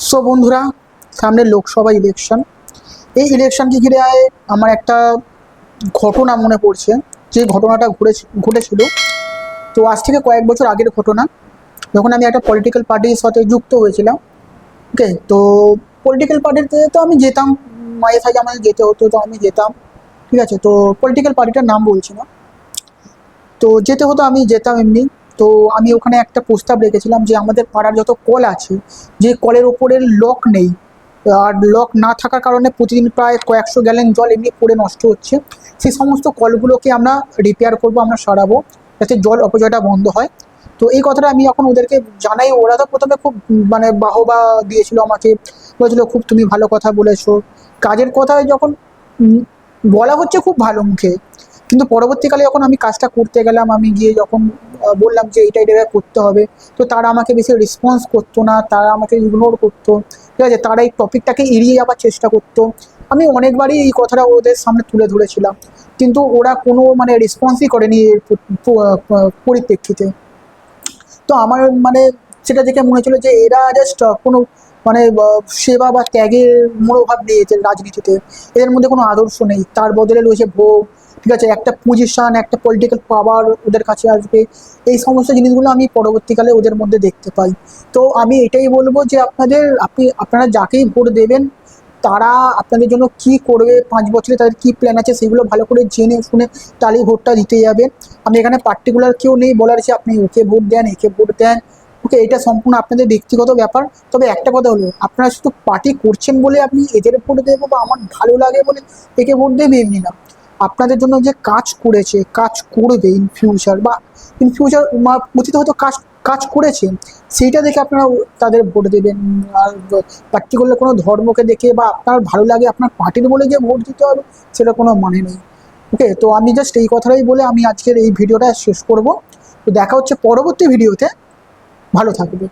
So বন্ধুরা, সামনে Lok Sabha election. এই ইলেকশনকে ঘিরে আমার একটা ঘটনা মনে পড়ছে, যে ঘটনাটা ঘটেছিল। তো আজ থেকে কয়েক বছর আগের ঘটনা, যখন আমি একটা পলিটিক্যাল পার্টির সাথে যুক্ত হয়েছিলাম। ওকে, তো পলিটিক্যাল পার্টিতে তো আমি যেতাম, মাঝে সাঝে আমাকে যেতে হতো, তো আমি যেতাম। ঠিক আছে, তো পলিটিক্যাল পার্টিটার নাম বলছি না, তো যেতে হতো, আমি যেতাম এমনি। তো আমি ওখানে একটা প্রস্তাব রেখেছিলাম যে আমাদের পাড়ার যত কল আছে, যে কলের ওপরে লক নেই, আর লক না থাকার কারণে প্রতিদিন প্রায় কয়েকশো গ্যালন জল এমনি পড়ে নষ্ট হচ্ছে, সেই সমস্ত কলগুলোকে আমরা রিপেয়ার করব, আমরা সরাবো, যাতে জল অপচয়টা বন্ধ হয়। তো এই কথাটা আমি যখন ওদেরকে জানাই, ওরা তো প্রথমে খুব মানে বাহবা দিয়েছিল আমাকে, বলেছিল খুব তুমি ভালো কথা বলেছো। কাজের কথা যখন উম, বলা হচ্ছে খুব ভালো মুখে, কিন্তু পরবর্তীকালে যখন আমি কাজটা করতে গেলাম, আমি গিয়ে যখন বললাম যে এইটা এটা করতে হবে, তো তারা আমাকে বেশি রেসপন্স করতো না, তারা আমাকে ইগনোর করতো। ঠিক আছে, তারা এই টপিকটাকে এড়িয়ে যাওয়ার চেষ্টা করতো। আমি অনেকবারই এই কথাটা ওদের সামনে তুলে ধরেছিলাম, কিন্তু ওরা কোনো মানে রেসপন্সই করেনি এর পরিপ্রেক্ষিতে। তো আমার মানে সেটা দেখে মনে হচ্ছিল যে এরা জাস্ট কোনো মানে সেবা বা ত্যাগের মনোভাব নেই এদের রাজনীতিতে, এদের মধ্যে কোনো আদর্শ নেই, তার বদলে রয়েছে ভোগ। ঠিক আছে, একটা পজিশন, একটা পলিটিক্যাল পাওয়ার ওদের কাছে আসবে, এই সমস্ত জিনিসগুলো আমি পরবর্তীকালে ওদের মধ্যে দেখতে পাই। তো আমি এটাই বলবো যে আপনারা যাকেই ভোট দেবেন, তারা আপনাদের জন্য কি করবে, 5 বছরে তাদের কি প্ল্যান আছে, সেগুলো ভালো করে জেনে শুনে তাহলেই ভোটটা দিতে যাবেন। আমি এখানে পার্টিকুলার কেউ নেই বলার যে আপনি ওকে ভোট দেন, একে ভোট দেন। ওকে, এটা সম্পূর্ণ আপনাদের ব্যক্তিগত ব্যাপার। তবে একটা কথা হলো, আপনারা শুধু পার্টি করছেন বলে আপনি এদের ভোট দেবো বা আমার ভালো লাগে বলে একে ভোট দেবে, এমনি না। আপনাদের জন্য যে কাজ করেছে, কাজ করবে ইন ফিউচার, বা ইন ফিউচার অতীতে হয়তো কাজ কাজ করেছে, সেইটা দেখে আপনারা তাদের ভোট দেবেন। আর পার্টিকুলার কোনো ধর্মকে দেখে বা আপনার ভালো লাগে আপনার পার্টির বলে যে ভোট দিতে হবে, সেটা কোনো মানে নেই। ওকে, তো আমি জাস্ট এই কথাটাই বলে আমি আজকের এই ভিডিওটা শেষ করব। তো দেখা হচ্ছে পরবর্তী ভিডিওতে। ভালো থাকবে।